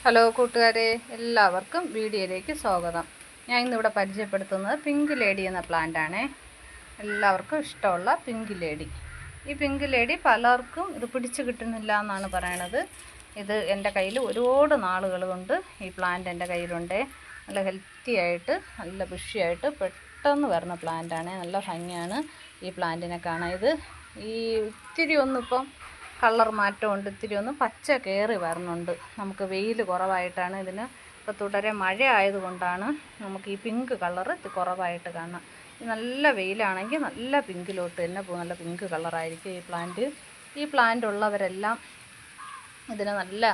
Hello കൂട്ടുകാരെ, എല്ലാവർക്കും വീഡിയോയിലേക്ക് സ്വാഗതം. ഞാൻ ഇന്നിവിടെ പരിചയപ്പെടുത്തുന്നത് പിങ്ക് ലേഡി എന്ന പ്ലാന്റാണ്. എല്ലാവർക്കും ഇഷ്ടമുള്ള പിങ്ക് ലേഡി. ഈ പിങ്ക് ലേഡി പലർക്കും ഇത് പിടിച്ച് കിട്ടുന്നില്ല എന്നാണ് പറയണത്. ഇത് എൻ്റെ കയ്യിൽ ഒരുപാട് നാളുകൾ കൊണ്ട് ഈ പ്ലാന്റ് എൻ്റെ കയ്യിലുണ്ട്. നല്ല ഹെൽത്തി ആയിട്ട്, നല്ല ബുഷിയായിട്ട് പെട്ടെന്ന് വരുന്ന പ്ലാന്റാണ്. നല്ല ഭംഗിയാണ് ഈ പ്ലാന്റിനെ കാണാൻ. ഇത് ഈ ഇത്തിരി ഒന്നിപ്പം കളർ മാറ്റമുണ്ട്, ഇത്തിരി ഒന്ന് പച്ച കയറി വരുന്നുണ്ട്. നമുക്ക് വെയിൽ കുറവായിട്ടാണ് ഇതിന്. ഇപ്പോൾ തുടരെ മഴ ആയതുകൊണ്ടാണ് നമുക്ക് ഈ പിങ്ക് കളർ കുറവായിട്ട് കാണാം. നല്ല വെയിലാണെങ്കിൽ നല്ല പിങ്കിലോട്ട് തന്നെ പോകും. നല്ല പിങ്ക് കളറായിരിക്കും ഈ പ്ലാന്റ് ഉള്ളവരെല്ലാം ഇതിനെ നല്ല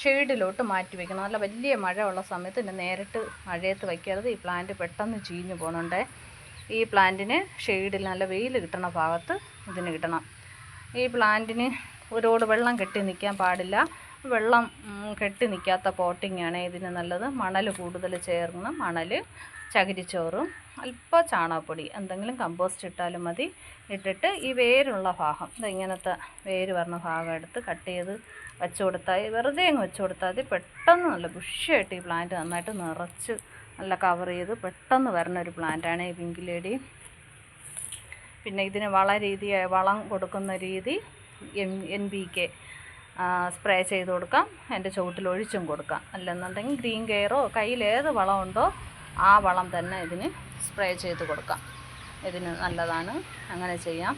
ഷെയ്ഡിലോട്ട് മാറ്റി വയ്ക്കണം. നല്ല വലിയ മഴ ഉള്ള സമയത്ത് ഇതിനെ നേരിട്ട് മഴയത്ത് വയ്ക്കരുത്. ഈ പ്ലാന്റ് പെട്ടെന്ന് ചീഞ്ഞു പോകുന്നുണ്ട്. ഈ പ്ലാന്റിന് ഷെയ്ഡിൽ നല്ല വെയിൽ കിട്ടണ ഭാഗത്ത് ഇതിന് ഇടണം. ഈ പ്ലാന്റിന് ഒരുപാട് വെള്ളം കെട്ടി നിൽക്കാൻ പാടില്ല. വെള്ളം കെട്ടി നിൽക്കാത്ത പോട്ടിങ്ങാണ് ഇതിന് നല്ലത്. മണൽ കൂടുതൽ ചേർന്ന്, മണൽ, ചകിരിച്ചോറും അല്പം ചാണകപ്പൊടി, എന്തെങ്കിലും കമ്പോസ്റ്റ് ഇട്ടാലും മതി. ഇട്ടിട്ട് ഈ വേരുള്ള ഭാഗം, ഇങ്ങനത്തെ വേര് വരുന്ന ഭാഗം എടുത്ത് കട്ട് ചെയ്ത് വെച്ച് കൊടുത്താൽ, വെറുതെ അങ്ങ് വെച്ച് കൊടുത്താൽ മതി. പെട്ടെന്ന് നല്ല ബുഷിയായിട്ട് ഈ പ്ലാന്റ് നന്നായിട്ട് നിറച്ച് നല്ല കവർ ചെയ്ത് പെട്ടെന്ന് വരുന്ന ഒരു പ്ലാന്റാണ് ഈ പിങ്ക് ലേഡി. പിന്നെ ഇതിന് വളം കൊടുക്കുന്ന രീതി NPK സ്പ്രേ ചെയ്ത് കൊടുക്കാം. അതിൻ്റെ ചുവട്ടിൽ ഒഴിച്ചും കൊടുക്കാം. അല്ലെന്നുണ്ടെങ്കിൽ ഗ്രീൻ കെയറോ കയ്യിൽ ഏത് വളമുണ്ടോ ആ വളം തന്നെ ഇതിന് സ്പ്രേ ചെയ്ത് കൊടുക്കാം. ഇതിന് നല്ലതാണ്, അങ്ങനെ ചെയ്യാം.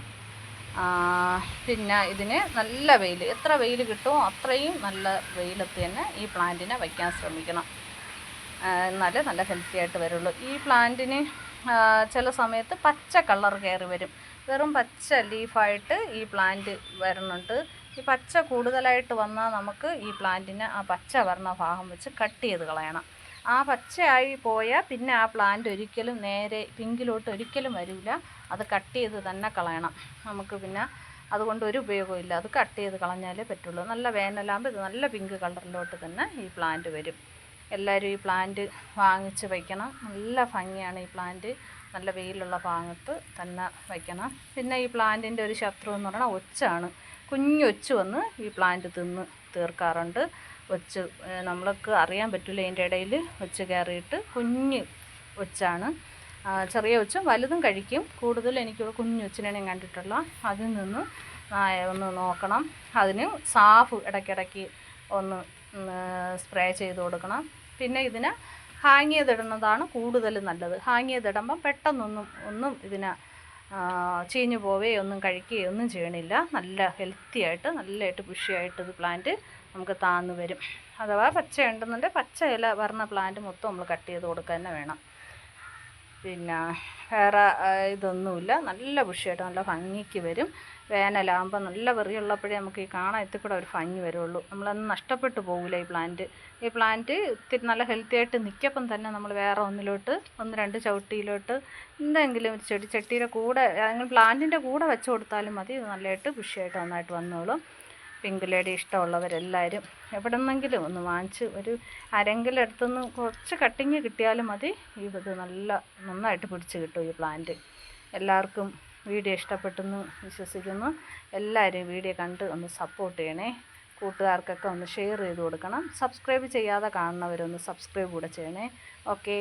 പിന്നെ ഇതിന് നല്ല വെയിൽ, എത്ര വെയിൽ കിട്ടുമോ അത്രയും നല്ല വെയിലത്ത് തന്നെ ഈ പ്ലാന്റിനെ വയ്ക്കാൻ ശ്രമിക്കണം. എന്നാലേ നല്ല ഹെൽത്തി ആയിട്ട് വരുള്ളൂ. ഈ പ്ലാന്റിന് ചില സമയത്ത് പച്ച കളർ കയറി വരും. വെറും പച്ച ലീഫായിട്ട് ഈ പ്ലാന്റ് വരുന്നുണ്ട്. ഈ പച്ച കൂടുതലായിട്ട് വന്നാൽ നമുക്ക് ഈ പ്ലാന്റിന് ആ പച്ച വരുന്ന ഭാഗം വെച്ച് കട്ട് ചെയ്ത് കളയണം. ആ പച്ചയായി പോയാൽ പിന്നെ ആ പ്ലാന്റ് ഒരിക്കലും നേരെ പിങ്കിലോട്ട് ഒരിക്കലും വരില്ല. അത് കട്ട് ചെയ്ത് തന്നെ കളയണം. നമുക്ക് പിന്നെ അതുകൊണ്ട് ഒരു ഉപയോഗമില്ല. അത് കട്ട് ചെയ്ത് കളഞ്ഞാലേ പറ്റുള്ളൂ. നല്ല വേനലാകുമ്പോൾ ഇത് നല്ല പിങ്ക് കളറിലോട്ട് തന്നെ ഈ പ്ലാന്റ് വരും. എല്ലാവരും ഈ പ്ലാന്റ് വാങ്ങിച്ച് വയ്ക്കണം. നല്ല ഭംഗിയാണ് ഈ പ്ലാന്റ്. നല്ല വെയിലുള്ള ഭാഗത്ത് തന്നെ വയ്ക്കണം. പിന്നെ ഈ പ്ലാന്റിൻ്റെ ഒരു ശത്രു എന്ന് പറഞ്ഞാൽ ഒച്ചാണ്. കുഞ്ഞൊച്ച് വന്ന് ഈ പ്ലാന്റ് തിന്ന് തീർക്കാറുണ്ട്. ഒച്ച് നമ്മൾക്ക് അറിയാൻ പറ്റില്ല. ഇതിൻ്റെ ഇടയിൽ ഒച്ച് കയറിയിട്ട് കുഞ്ഞ് ഒച്ചാണ്. ചെറിയ ഒച്ചും വലുതും കഴിക്കും. കൂടുതൽ എനിക്ക് കുഞ്ഞൊച്ചിനെ കണ്ടിട്ടുള്ള. അതിൽ നിന്ന് ഒന്ന് നോക്കണം. അതിന് സാഫ് ഇടയ്ക്കിടയ്ക്ക് ഒന്ന് സ്പ്രേ ചെയ്ത് കൊടുക്കണം. പിന്നെ ഇതിനെ ഹാങ് ചെയ്തിടുന്നതാണ് കൂടുതൽ നല്ലത്. ഹാങ് ചെയ്തിടുമ്പം പെട്ടെന്നൊന്നും ഇതിനെ ചീഞ്ഞു പോവുകയോ ഒന്നും കഴിക്കുകയോ ഒന്നും ചെയ്യണില്ല. നല്ല ഹെൽത്തി ആയിട്ട് നല്ലതായിട്ട് ബുഷിയായിട്ട് ഇത് പ്ലാന്റ് നമുക്ക് താന്ന് വരും. അഥവാ പച്ച ഉണ്ടെന്നുണ്ടെങ്കിൽ പച്ച ഇല വരുന്ന പ്ലാന്റ് മൊത്തം നമ്മൾ കട്ട് ചെയ്ത് കൊടുക്കുക തന്നെ വേണം. പിന്നെ വേറെ ഇതൊന്നുമില്ല. നല്ല ബുഷിയായിട്ട് നല്ല ഭംഗിക്ക് വരും. വേനലാകുമ്പോൾ നല്ല വെറിയുള്ളപ്പോഴേ നമുക്ക് ഈ കാണാൻ എത്തിക്കൂടെ ഒരു ഭംഗി വരുള്ളൂ. നമ്മളൊന്നും നഷ്ടപ്പെട്ടു പോകില്ല ഈ പ്ലാന്റ് ഇത്തിരി നല്ല ഹെൽത്തി ആയിട്ട് നിൽക്കപ്പം തന്നെ നമ്മൾ വേറെ ഒന്നിലോട്ട് 1-2 ചവിട്ടിയിലോട്ട് എന്തെങ്കിലും ഒരു ചട്ടിയുടെ കൂടെ അല്ലെങ്കിൽ പ്ലാന്റിൻ്റെ കൂടെ വെച്ച് കൊടുത്താലും മതി. ഇത് നല്ലതായിട്ട് ബുഷിയായിട്ട് നന്നായിട്ട് വന്നോളും. പിങ്ക് ലേഡി ഇഷ്ടമുള്ളവരെല്ലാവരും എവിടെ നിന്നെങ്കിലും ഒന്ന് വാങ്ങിച്ച് ഒരു ആരെങ്കിലും അടുത്തുനിന്ന് കുറച്ച് കട്ടിങ് കിട്ടിയാലും മതി. ഇത് നന്നായിട്ട് പിടിച്ച് കിട്ടും ഈ പ്ലാന്റ്. എല്ലാവർക്കും വീഡിയോ ഇഷ്ടപ്പെട്ടെന്ന് വിശ്വസിക്കുന്നു. എല്ലാവരും വീഡിയോ കണ്ട് ഒന്ന് സപ്പോർട്ട് ചെയ്യണേ. കൂട്ടുകാർക്കൊക്കെ ഒന്ന് ഷെയർ ചെയ്ത് കൊടുക്കണം. സബ്സ്ക്രൈബ് ചെയ്യാതെ കാണുന്നവരൊന്ന് സബ്സ്ക്രൈബ് കൂടെ ചെയ്യണേ. ഓക്കെ.